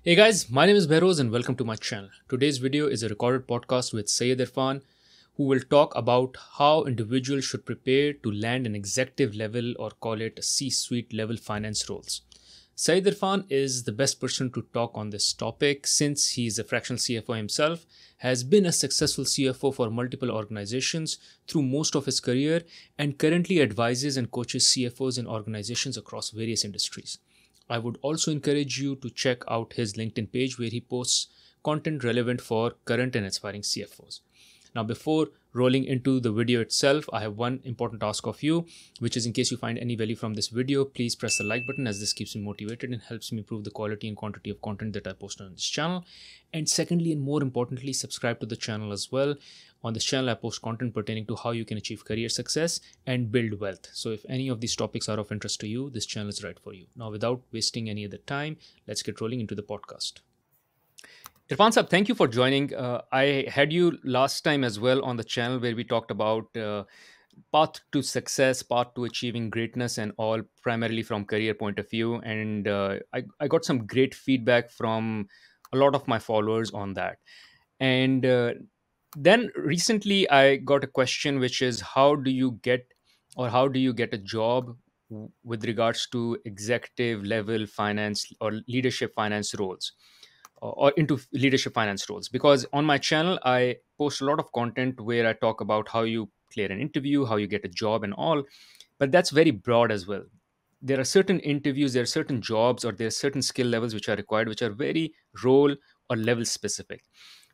Hey guys, my name is Behroz and welcome to my channel. Today's video is a recorded podcast with Syed Irfan, who will talk about how individuals should prepare to land an executive level or call it a C-suite level finance roles. Syed Irfan is the best person to talk on this topic since he is a fractional CFO himself, has been a successful CFO for multiple organizations through most of his career, and currently advises and coaches CFOs in organizations across various industries. I would also encourage you to check out his LinkedIn page where he posts content relevant for current and aspiring CFOs. Now, before rolling into the video itself, I have one important task of you, which is in case you find any value from this video, please press the like button as this keeps me motivated and helps me improve the quality and quantity of content that I post on this channel. And secondly, and more importantly, subscribe to the channel as well. On this channel, I post content pertaining to how you can achieve career success and build wealth. So if any of these topics are of interest to you, this channel is right for you. Now, without wasting any other time, let's get rolling into the podcast. Irfan Saab, thank you for joining. I had you last time as well on the channel where we talked about path to success, path to achieving greatness, and all primarily from career point of view. And I got some great feedback from a lot of my followers on that. And then recently, I got a question, which is how do you get or how do you get a job with regards to executive level finance or leadership finance roles? Or into leadership finance roles, because on my channel I post a lot of content where I talk about how you clear an interview, how you get a job and all, but that's very broad as well. There are certain interviews, there are certain jobs, or there are certain skill levels which are required, which are very role or level specific.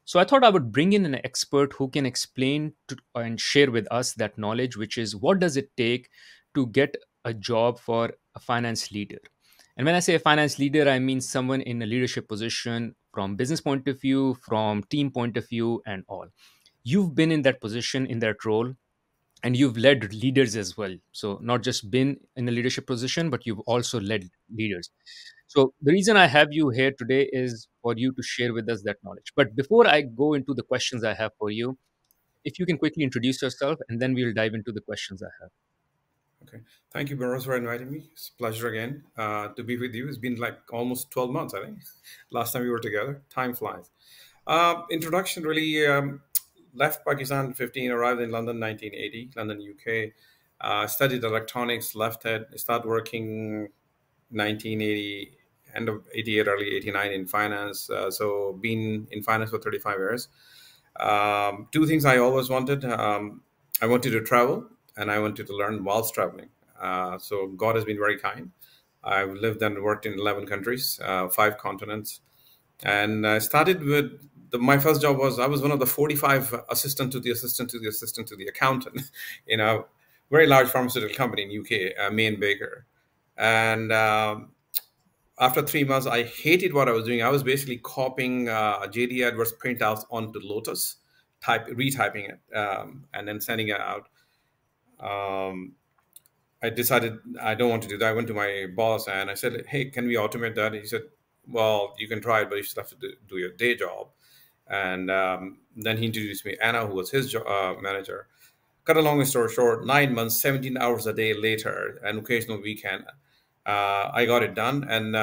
So I thought I would bring in an expert who can explain to, and share with us that knowledge, which is what does it take to get a job for a finance leader. And when I say a finance leader, I mean someone in a leadership position from business point of view, from team point of view, and all. You've been in that position, in that role, and you've led leaders as well. So not just been in a leadership position, but you've also led leaders. So the reason I have you here today is for you to share with us that knowledge. But before I go into the questions I have for you, if you can quickly introduce yourself, and then we'll dive into the questions I have. Okay. Thank you, Burrows, for inviting me. It's a pleasure again to be with you. It's been like almost 12 months, I think. Last time we were together. Time flies. Introduction really left Pakistan in 15, arrived in London 1980, London, UK. Studied electronics, left it, started working 1980, end of 88, early 89 in finance. So been in finance for 35 years. Two things I always wanted. I wanted to travel and I wanted to learn whilst traveling. So God has been very kind. I've lived and worked in 11 countries, 5 continents. And I started with my first job was I was one of the 45 assistant to the assistant to the assistant to the accountant in a very large pharmaceutical company in UK, Main Baker. And after 3 months, I hated what I was doing. I was basically copying JD Edwards printouts onto Lotus, retyping it, and then sending it out. Um, I decided I don't want to do that. I went to my boss and I said, "Hey, can we automate that?" He said, "Well, you can try it, but you still have to do your day job." And then he introduced me Anna, who was his manager. Cut a long story short, 9 months, 17 hours a day later, an occasional weekend, I got it done. And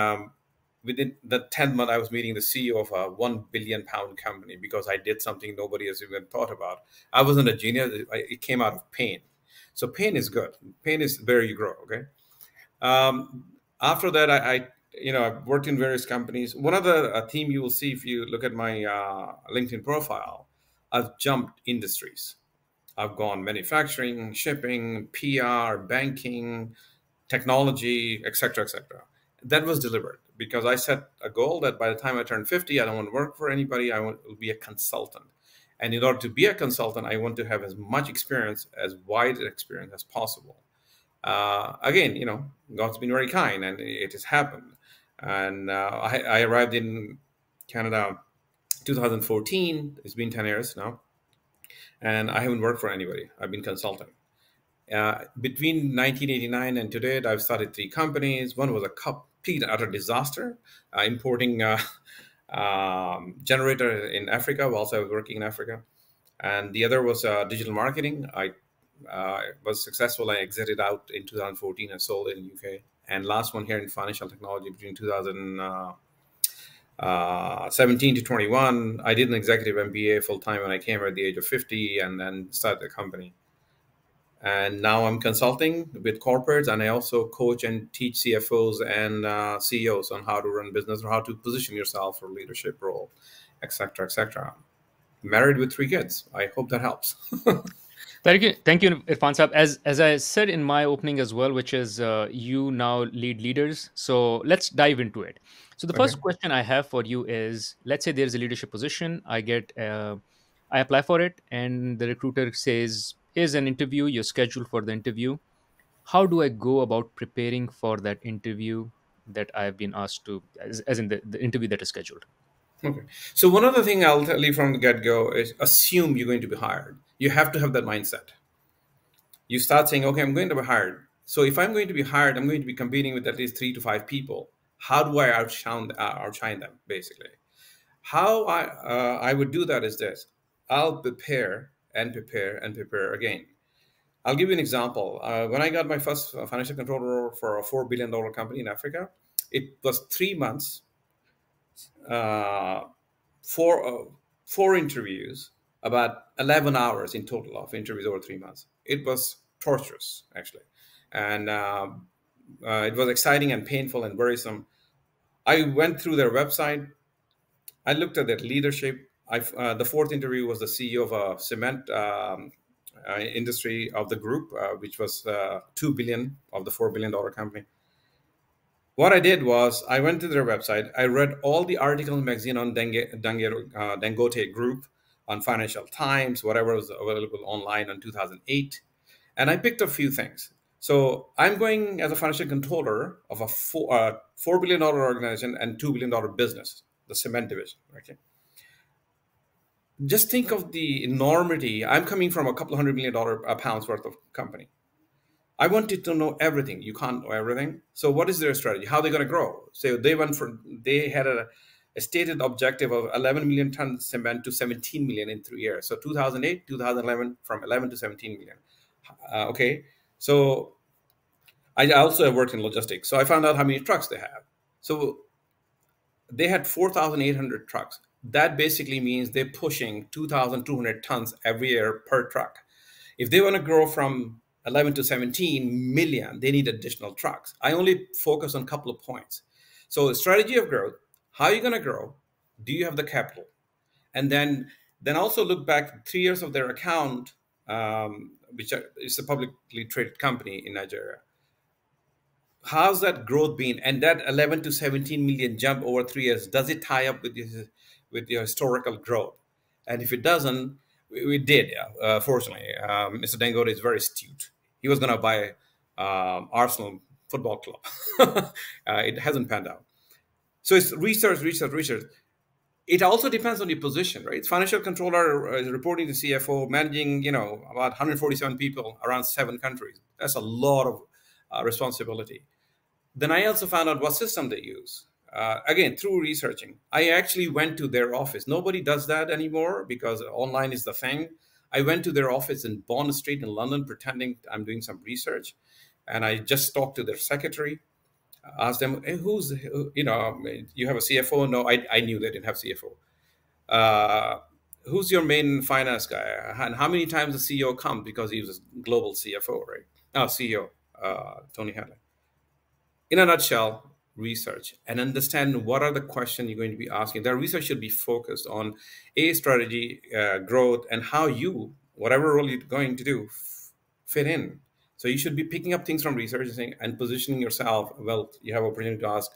within the 10th month, I was meeting the CEO of a £1 billion company because I did something nobody has even thought about. I wasn't a genius. It came out of pain. So pain is good. Pain is where you grow. Okay. After that, I've worked in various companies. One of the theme you will see if you look at my LinkedIn profile, I've jumped industries. I've gone manufacturing, shipping, PR, banking, technology, etc., etc. That was deliberate because I set a goal that by the time I turn 50, I don't want to work for anybody. I want to be a consultant. And in order to be a consultant, I want to have as much experience, as wide experience as possible. Again, God's been very kind and it has happened. And I arrived in Canada 2014. It's been 10 years now. And I haven't worked for anybody. I've been consulting. Between 1989 and today, I've started 3 companies. One was a complete and utter disaster, importing generator in Africa whilst I was working in Africa. And the other was digital marketing. I was successful. I exited out in 2014 and sold it in UK. And last one here in financial technology between 2000. 17 to 21, I did an executive MBA full time when I came at the age of 50 and then started a company. And now I'm consulting with corporates, and I also coach and teach CFOs and CEOs on how to run business or how to position yourself for leadership role, et cetera, et cetera. Married with 3 kids. I hope that helps. Thank you, Irfan Saab. As I said in my opening as well, which is you now lead leaders. So let's dive into it. So the Okay. first question I have for you is: let's say there's a leadership position. I apply for it, and the recruiter says, "Here's an interview. You're scheduled for the interview." How do I go about preparing for that interview that I've been asked to, as in the interview that is scheduled? Okay. So one other thing I'll tell you from the get-go is assume you're going to be hired. You have to have that mindset. You start saying, okay, I'm going to be hired. So if I'm going to be hired, I'm going to be competing with at least 3 to 5 people. How do I outshine them, basically? How I would do that is this. I'll prepare and prepare and prepare again. I'll give you an example. When I got my first financial controller for a $4 billion company in Africa, it was 3 months, uh, four interviews, about 11 hours in total of interviews over 3 months. It was torturous, actually. And it was exciting and painful and worrisome. I went through their website. I looked at their leadership. The fourth interview was the CEO of a cement industry of the group, which was 2 billion of the $4 billion company. What I did was I went to their website. I read all the articles in the magazine on Dangote Group, on Financial Times, whatever was available online in 2008, and I picked a few things. So I'm going as a financial controller of a $4 billion organization and $2 billion business, the cement division. Okay, just think of the enormity. I'm coming from a couple of $100 million pounds worth of company. I wanted to know everything. You can't know everything. So what is their strategy? How are they going to grow? So they had a stated objective of 11 million tons cement to 17 million in 3 years. So 2008, 2011, from 11 to 17 million. Okay. So I also have worked in logistics. So I found out how many trucks they have. So they had 4,800 trucks. That basically means they're pushing 2,200 tons every year per truck. If they want to grow from 11 to 17 million, they need additional trucks. I only focus on a couple of points. So, strategy of growth: how are you going to grow? Do you have the capital? And then also look back 3 years of their account, which is a publicly traded company in Nigeria. How's that growth been? And that 11 to 17 million jump over 3 years, does it tie up with your historical growth? And if it doesn't, we did, fortunately. Mr. Dangote is very astute. He was going to buy Arsenal Football Club. It hasn't panned out. So it's research, research, research. It also depends on your position, right? Financial controller is reporting to CFO, managing, about 147 people around 7 countries. That's a lot of responsibility. Then I also found out what system they use. Again, through researching, I actually went to their office. Nobody does that anymore because online is the thing. I went to their office in Bond Street in London, pretending I'm doing some research. And I just talked to their secretary, asked them, hey, you have a CFO? No, I knew they didn't have CFO. Who's your main finance guy? And how many times the CEO comes? Because he was a global CFO, right? CEO, Tony Hadley. In a nutshell, research and understand what are the questions you're going to be asking. That research should be focused on strategy, growth, and how you, whatever role you're going to do, fit in. So you should be picking up things from researching and positioning yourself. Well, you have opportunity to ask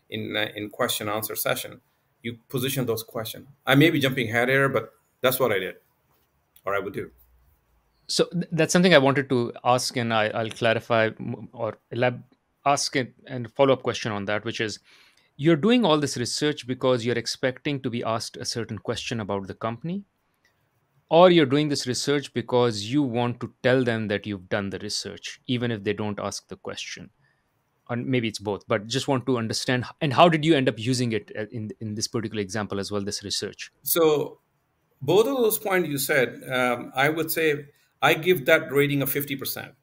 in question answer session. You position those questions. I may be jumping ahead here, but that's what I did, or I would do. So that's something I wanted to ask, and I'll clarify or ask it and follow up question on that, which is you're doing all this research because you're expecting to be asked a certain question about the company, or you're doing this research because you want to tell them that you've done the research, even if they don't ask the question. Or maybe it's both, but just want to understand. And how did you end up using it in this particular example as well, this research? So both of those points you said, I would say I give that rating of 50%.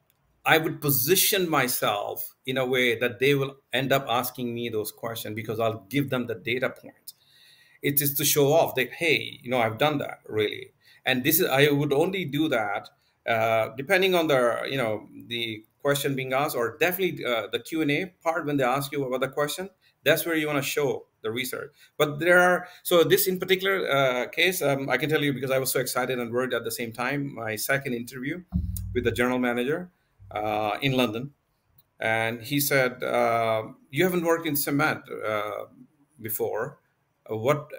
I would position myself in a way that they will end up asking me those questions because I'll give them the data points. It is to show off that, hey, I've done that really. And this is, I would only do that depending on the question being asked, or definitely the Q&A part when they ask you about the question. That's where you want to show the research. But there are, so this in particular case, I can tell you, because I was so excited and worried at the same time, my second interview with the general manager in London. And he said, "You haven't worked in cement before. What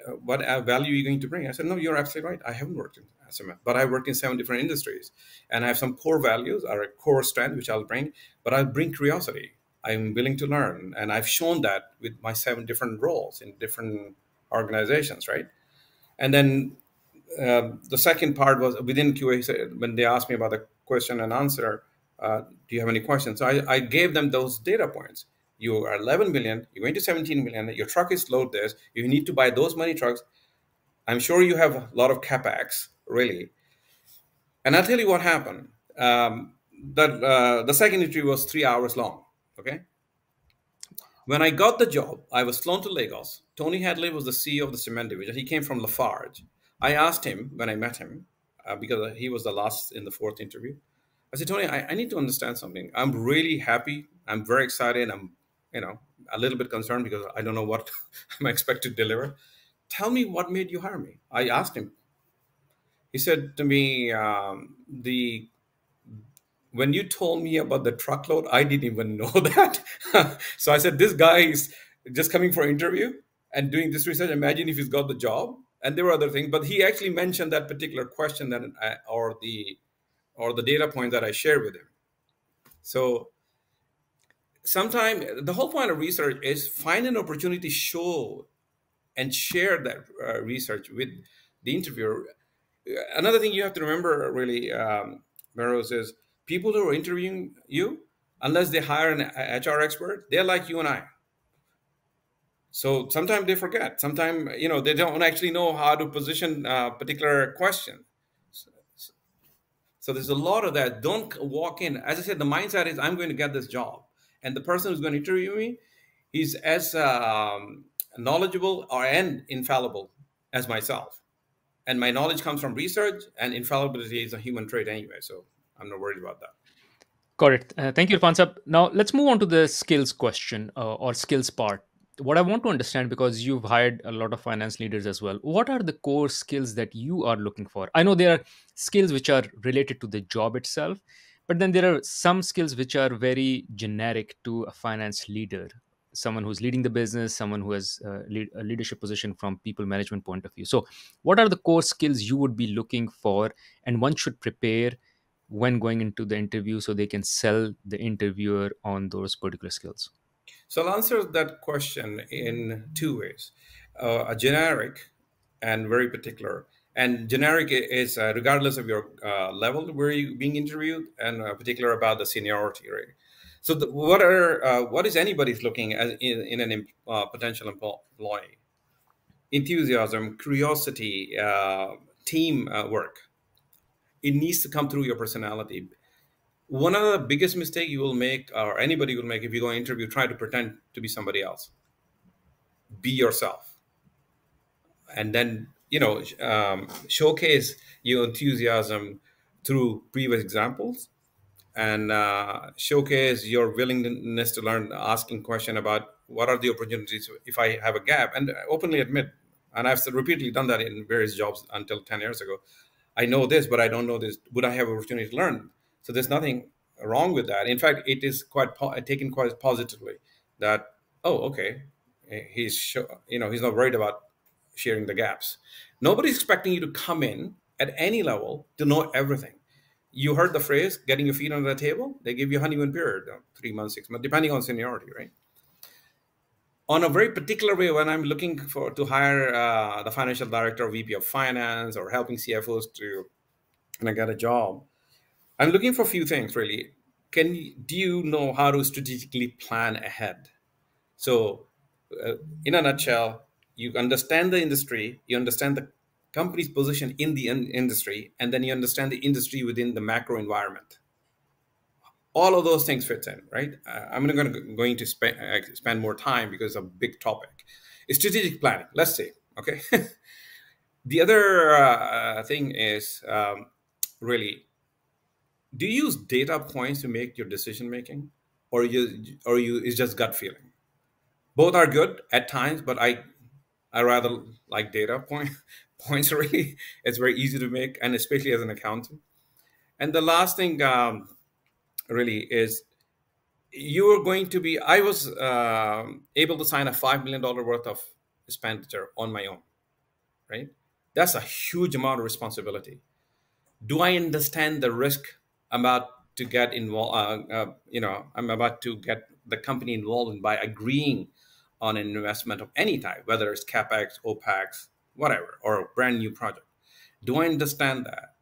value are you going to bring?" I said, "No, you're absolutely right. I haven't worked in cement, but I worked in 7 different industries, and I have some core values or a core strength which I'll bring. But I'll bring curiosity. I'm willing to learn, and I've shown that with my 7 different roles in different organizations, right?" And then the second part was within QA. When they asked me about the question and answer, do you have any questions? So I gave them those data points. You are 11 million, you're going to 17 million, your truck is load this, you need to buy those many trucks. I'm sure you have a lot of capex, really. And I'll tell you what happened. The second interview was 3 hours long. Okay. When I got the job, I was flown to Lagos. Tony Hadley was the CEO of the cement division. He came from Lafarge. I asked him when I met him, because he was the last in the fourth interview. I said, Tony, I need to understand something. I'm really happy. I'm very excited. I'm, a little bit concerned because I don't know what I'm expected to deliver. Tell me what made you hire me. I asked him. He said to me, the when you told me about the truckload, I didn't even know that. So I said, this guy is just coming for an interview and doing this research. Imagine if he's got the job. And there were other things, but he actually mentioned that particular question or the data point that I shared with him. So sometimes the whole point of research is find an opportunity to show and share that research with the interviewer. Another thing you have to remember, really, Meros, is people who are interviewing you, unless they hire an HR expert, they're like you and I. So sometimes they forget. Sometimes, they don't actually know how to position a particular question. So there's a lot of that. Don't walk in. As I said, the mindset is I'm going to get this job. And the person who's going to interview me, he's as knowledgeable and infallible as myself. And my knowledge comes from research, and infallibility is a human trait anyway. So I'm not worried about that. Correct. Thank you, Irfan Sab. Now let's move on to the skills question or skills part. What I want to understand, because you've hired a lot of finance leaders as well, what are the core skills that you are looking for? I know there are skills which are related to the job itself, but then there are some skills which are very generic to a finance leader, someone who's leading the business, someone who has a leadership position from people management point of view. So, what are the core skills you would be looking for, and one should prepare when going into the interview so they can sell the interviewer on those particular skills? So I'll answer that question in 2 ways: a generic and very particular. And generic is regardless of your level where you being interviewed, and particular about the seniority, right? So what is anybody's looking at in an potential employee? Enthusiasm, curiosity, team work. It needs to come through your personality. One of the biggest mistake you will make, or anybody will make, if you go interview, try to pretend to be somebody else. Be yourself, and then showcase your enthusiasm through previous examples, and showcase your willingness to learn, asking question about what are the opportunities if I have a gap, and openly admit. And I've repeatedly done that in various jobs until 10 years ago. I know this, but I don't know this. Would I have opportunity to learn? So there's nothing wrong with that. In fact, it is quite taken quite positively. That, oh, okay, he's not worried about sharing the gaps. Nobody's expecting you to come in at any level to know everything. You heard the phrase "getting your feet under the table." They give you a honeymoon period, 3 months, 6 months, depending on seniority, right? On a very particular way, when I'm looking for to hire the financial director or VP of finance, or helping CFOs to get a job, I'm looking for a few things really. Do you know how to strategically plan ahead? So, in a nutshell, you understand the industry, you understand the company's position in the industry, and then you understand the industry within the macro environment. All of those things fit in, right? I'm not going to spend more time because it's a big topic. Strategic planning. Let's say Okay. The other thing is really, do you use data points to make your decision making, or you it's just gut feeling? Both are good at times, but I rather like data points. Really, it's very easy to make, and especially as an accountant. And the last thing really is, you are going to be. I was able to sign a $5 million worth of expenditure on my own. Right, that's a huge amount of responsibility. Do I understand the risk I'm about to get involved? I'm about to get the company involved in by agreeing on an investment of any type, whether it's capex, opex, whatever, or a brand new project. Do I understand that?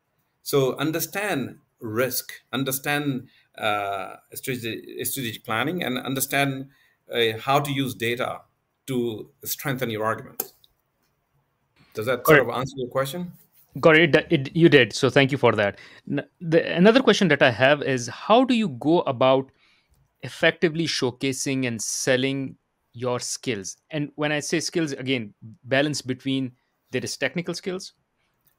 So understand risk, understand strategic planning, and understand how to use data to strengthen your arguments. Does that Got sort it. of answer your question? Got it. You did. So thank you for that. Another question that I have is, how do you go about effectively showcasing and selling your skills? And when I say skills, again, balance between, there is technical skills.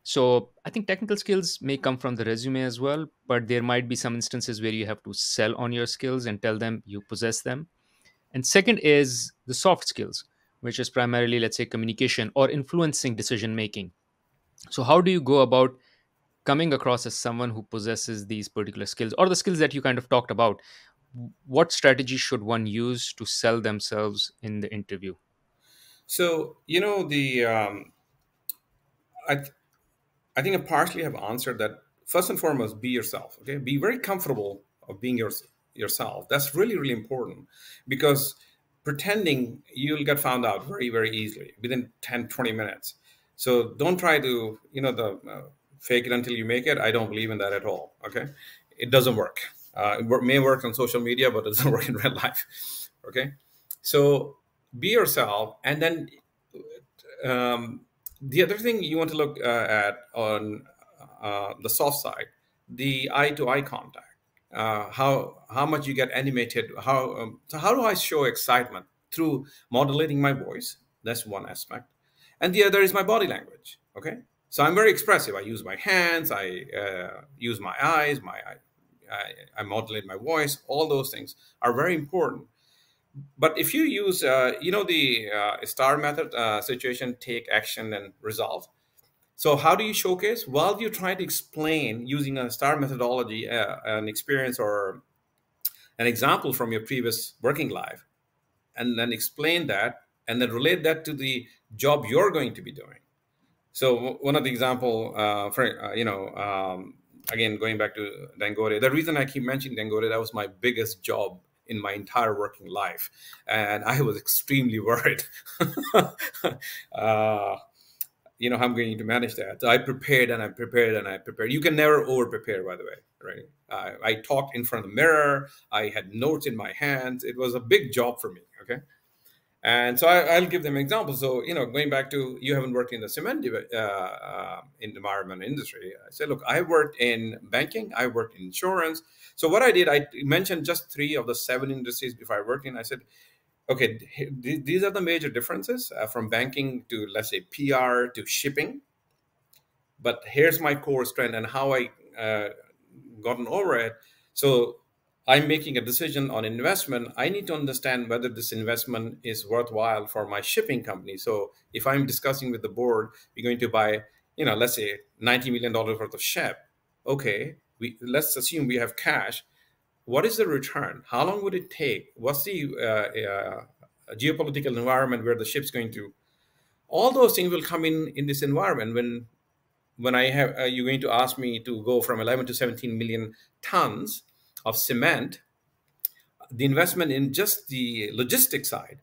So I think technical skills may come from the resume as well, but there might be some instances where you have to sell on your skills and tell them you possess them. And second is the soft skills, which is primarily, let's say, communication or influencing decision making. So how do you go about coming across as someone who possesses these particular skills, or the skills that you kind of talked about? What strategy should one use to sell themselves in the interview? So the I I think I partially have answered that. First and foremost, be yourself. Okay, be very comfortable of being yourself. That's really really important, because pretending, you'll get found out very very easily within 10-20 minutes. So don't try to the fake it until you make it. I don't believe in that at all. Okay, it doesn't work. May work on social media, but it doesn't work in real life. Okay, so be yourself, and then um, the other thing you want to look at on the soft side, the eye to eye contact. How much you get animated. How do I show excitement through modulating my voice? That's one aspect, and the other is my body language. Okay, so I'm very expressive. I use my hands. I use my eyes. I modulate my voice. All those things are very important. But if you use, the star method, situation, take action, and resolve. So how do you showcase? Well, you try to explain using a star methodology, an experience or an example from your previous working life, and then explain that, and then relate that to the job you're going to be doing. So one of the example, again, going back to Dangote, the reason I keep mentioning Dangote, that was my biggest job in my entire working life, and I was extremely worried. uh, how I'm going to manage that. So I prepared and I prepared and I prepared. You can never over prepare, by the way, right? I talked in front of the mirror. I had notes in my hands. It was a big job for me. Okay. And so I'll give them examples. So, going back to, you haven't worked in the cement environment industry. I said, look, I worked in banking, I worked in insurance. So what I did, I mentioned just 3 of the 7 industries before I worked in. I said, okay, these are the major differences from banking to, let's say, PR to shipping. But here's my core strength and how I gotten over it. So I'm making a decision on investment. I need to understand whether this investment is worthwhile for my shipping company. So if I'm discussing with the board, we're going to buy, let's say $90 million worth of ship. Okay, let's assume we have cash. What is the return? How long would it take? What's the geopolitical environment where the ship's going to? All those things will come in this environment when I have you're going to ask me to go from 11 to 17 million tons of cement. The investment in just the logistics side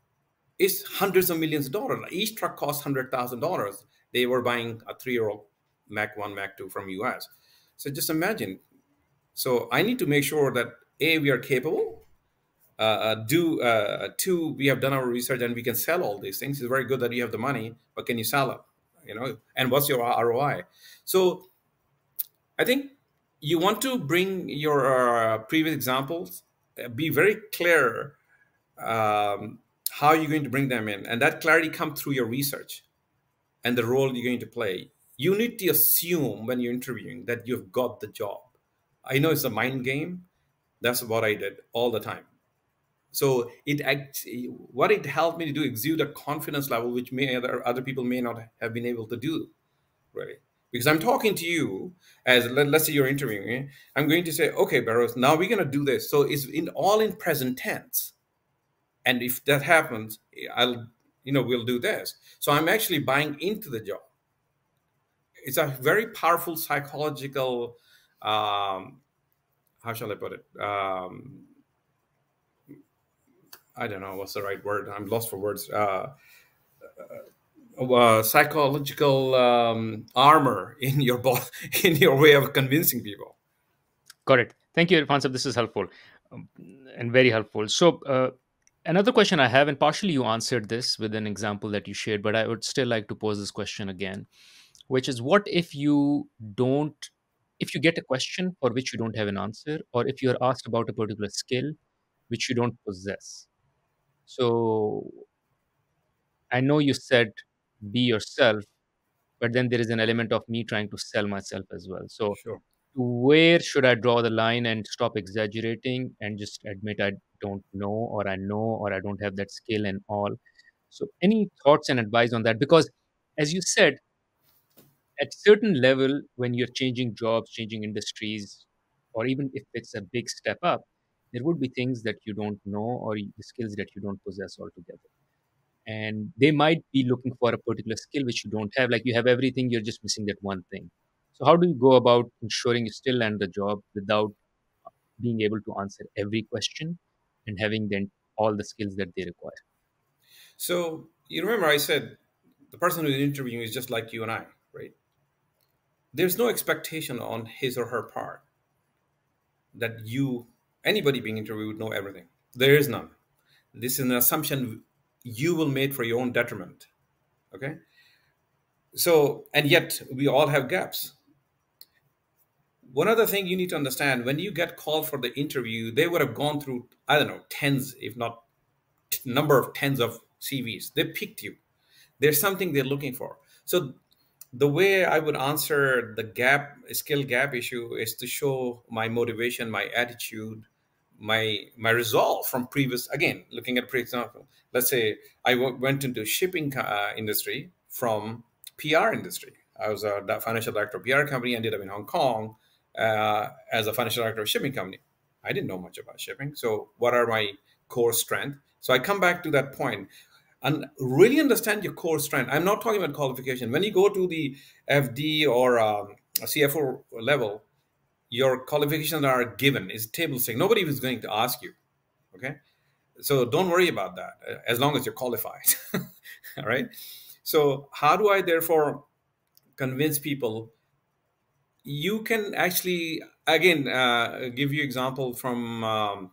is hundreds of millions of dollars. Each truck costs $100,000. They were buying a 3-year-old Mac 1, Mac 2 from US. So just imagine. So I need to make sure that A, we are capable. Two, we have done our research and we can sell all these things. It's very good that you have the money, but can you sell it? And what's your ROI? So I think you want to bring your previous examples, be very clear how you're going to bring them in, and that clarity comes through your research. and the role you're going to play. You need to assume when you're interviewing that you've got the job. I know it's a mind game. That's what I did all the time. So what it helped me to do, exude a confidence level which may other people may not have been able to do, really. Because I'm talking to you as let's say you're interviewing me. I'm going to say, okay, Barrows, now we're going to do this. So it's in all in present tense. And if that happens, I'll, we'll do this. So I'm actually buying into the job. It's a very powerful psychological, how shall I put it? I don't know what's the right word. I'm lost for words. Psychological armor in your in your way of convincing people. Got it. Thank you, Irfan. This is helpful, um, and very helpful. So, another question I have, and partially you answered this with an example that you shared, but I would still like to pose this question again, which is, what if you don't, if you get a question for which you don't have an answer, or if you're asked about a particular skill which you don't possess? So, I know you said be yourself, but then there is an element of me trying to sell myself as well. So, Sure. where should I draw the line and stop exaggerating and just admit I don't know, or I don't have that skill and all? So, any thoughts and advice on that? Because, as you said, at certain level, when you're changing jobs, changing industries, or even if it's a big step up, there would be things that you don't know, or the skills that you don't possess altogether. And they might be looking for a particular skill which you don't have. Like, you have everything, you're just missing that one thing. So how do you go about ensuring you still land the job without being able to answer every question and having then all the skills that they require? So you remember I said the person who's interviewing is just like you and I, right? There's no expectation on his or her part that anybody being interviewed would know everything. There is none. This is an assumption you will make for your own detriment. Okay. So, and yet we all have gaps. One other thing you need to understand, when you get called for the interview, they would have gone through, I don't know, tens, if not number of tens of CVs. They picked you. There's something they're looking for. So the way I would answer the skill gap issue is to show my motivation, my attitude, my resolve from previous. Again, looking at pre example, let's say I went into shipping industry from PR industry. I was a financial director of PR company, ended up in Hong Kong as a financial director of shipping company. I didn't know much about shipping. So what are my core strengths? So I come back to that point and really understand your core strength. I'm not talking about qualification. When you go to the FD or CFO level, your qualifications are given. It's table stakes. Nobody is going to ask you. Okay, so don't worry about that as long as you're qualified. All right. So how do I therefore convince people? You can actually again give you example from.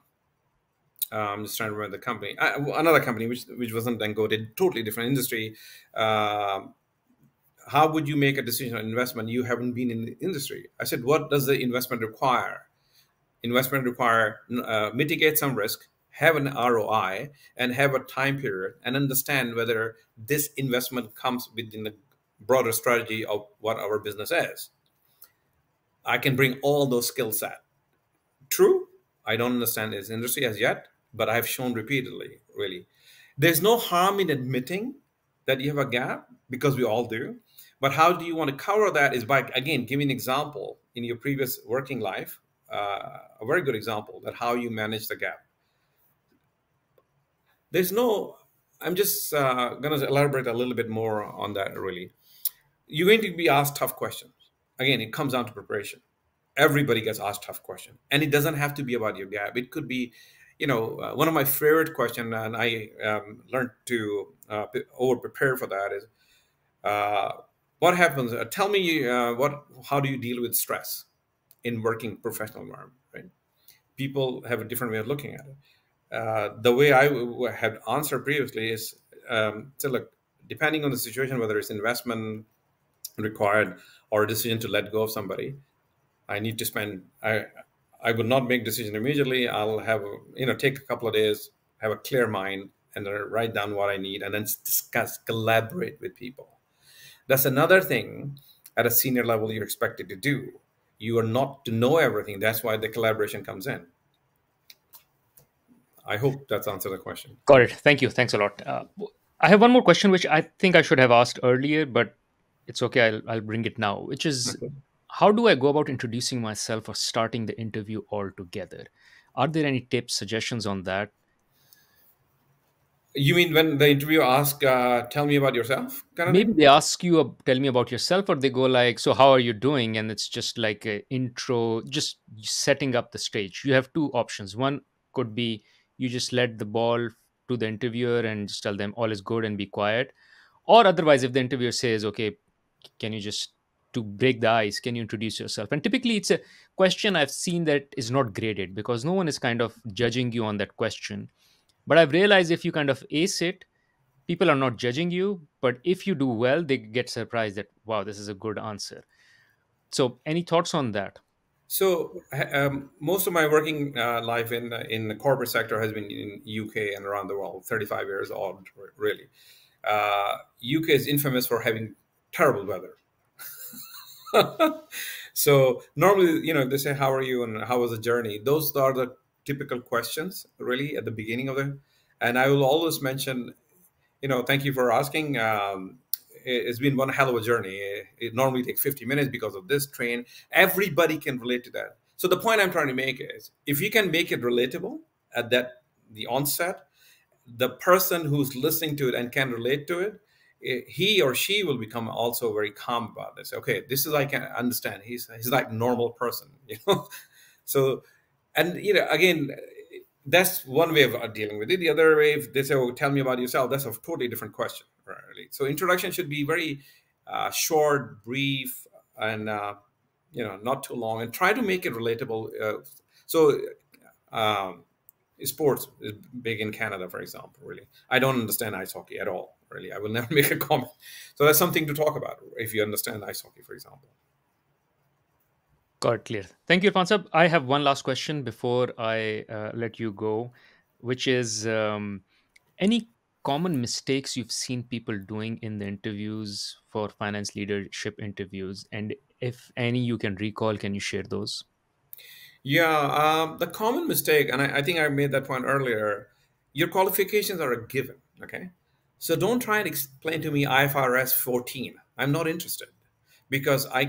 I'm just trying to remember the company. Another company, which wasn't then go did totally different industry. Um how would you make a decision on investment? You haven't been in the industry. I said, what does the investment require? Investment require mitigate some risk, have an ROI, and have a time period, and understand whether this investment comes within the broader strategy of what our business is. I can bring all those skill set. True, I don't understand this industry as yet, but I've shown repeatedly, really. There's no harm in admitting that you have a gap because we all do. But how do you want to cover that is by, again, giving an example in your previous working life, a very good example that how you manage the gap. There's no, I'm just going to elaborate a little bit more on that, really. You're going to be asked tough questions. Again, it comes down to preparation. Everybody gets asked tough question, and it doesn't have to be about your gap. It could be, one of my favorite question, and I learned to over prepare for that is uh, what happens. Tell me how do you deal with stress in working professional environment? Right? People have a different way of looking at it. The way I had answered previously is so look, depending on the situation, whether it's investment required or a decision to let go of somebody, I need to spend. I will not make decision immediately. I'll have take a couple of days, have a clear mind, and then write down what I need, and then discuss, collaborate with people. That's another thing at a senior level you're expected to do. You are not to know everything. That's why the collaboration comes in. I hope that's answered the question. Got Thank it. you. Thank you. Thanks a lot. I have one more question, which I think I should have asked earlier, but it's okay. I'll bring it now, which is, Okay. how do I go about introducing myself or starting the interview altogether? Are there any tips, suggestions on that? You mean when the interviewer asks, tell me about yourself, kind of Maybe thing? they ask you, tell me about yourself, or they go like, so how are you doing? And it's just like a intro, just setting up the stage. You have two options. One could be you just let the ball to the interviewer and just tell them all is good and be quiet. Or otherwise, if the interviewer says, okay, can you just, to break the ice, can you introduce yourself? And typically it's a question I've seen that is not graded because no one is kind of judging you on that question. But I've realized if you kind of ace it, people are not judging you, but if you do well, they get surprised that, wow, this is a good answer. So any thoughts on that? So most of my working life in the corporate sector has been in UK and around the world. 35 years old, really. UK is infamous for having terrible weather. So normally, they say, "How are you?" and "How was the journey?" Those are the typical questions, really, at the beginning of the. And I will always mention, thank you for asking. It's been one hell of a journey. It normally takes 50 minutes because of this train. Everybody can relate to that. So the point I'm trying to make is, if you can make it relatable at the onset, the person who's listening to it and can relate to it, he or she will become also very calm about this. Okay, this is, I can understand. He's like normal person, So, and again, that's one way of dealing with it. The other way, if they say, "Oh, tell me about yourself," that's a totally different question, really. So, introduction should be very short, brief, and not too long, and try to make it relatable. So, um, sports is big in Canada, for example. Really, I don't understand ice hockey at all. Really, I will never make a comment. So that's something to talk about if you understand ice hockey, for example. Got it, clear. Thank you, Irfan Sab. I have one last question before I let you go, which is, any common mistakes you've seen people doing in the interviews for finance leadership interviews? And if any you can recall, can you share those? Yeah, the common mistake, and I think I made that point earlier, your qualifications are a given, okay? So don't try and explain to me IFRS 14. I'm not interested because I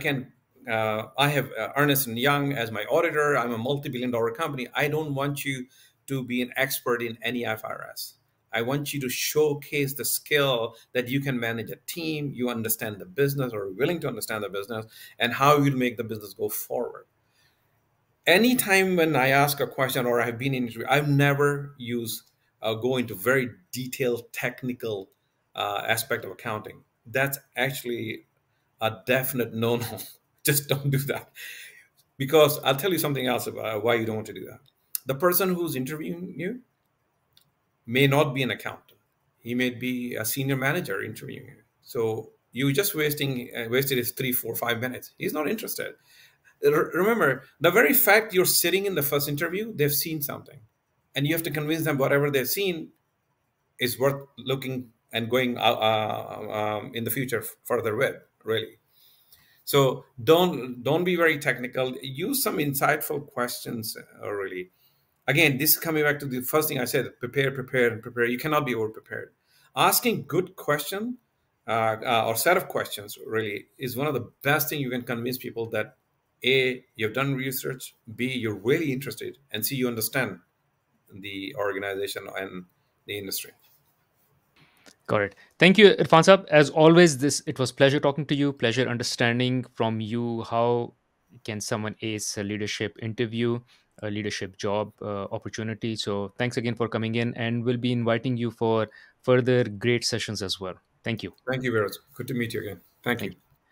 have Ernest& and Young as my auditor. I'm a multi-billion dollar company. I don't want you to be an expert in any IFRS. I want you to showcase the skill that you can manage a team, you understand the business or are willing to understand the business, and how you'll make the business go forward. Anytime when I ask a question or I've been in interview, I've never used go into very detailed technical aspect of accounting. That's actually a definite no-no. Just don't do that. Because I'll tell you something else about why you don't want to do that. The person who's interviewing you may not be an accountant. He may be a senior manager interviewing you. So you just wasted his 3, 4, 5 minutes. He's not interested. Remember, the very fact you're sitting in the first interview, they've seen something, and you have to convince them whatever they've seen is worth looking and going in the future further with, really. So don't be very technical. Use some insightful questions, really. Again, this is coming back to the first thing I said: prepare, prepare, and prepare. You cannot be over prepared. Asking good question or set of questions really is one of the best thing you can convince people that A, you've done research, B, you're really interested, and C, you understand the organization and the industry. Got it. Thank you, Irfan Saab. As always, this it was pleasure talking to you. Pleasure understanding from you how can someone ace a leadership interview, a leadership job opportunity. So thanks again for coming in, and we'll be inviting you for further great sessions as well. Thank you. Thank you, Viraj. Good to meet you again. Thank Thank you. you.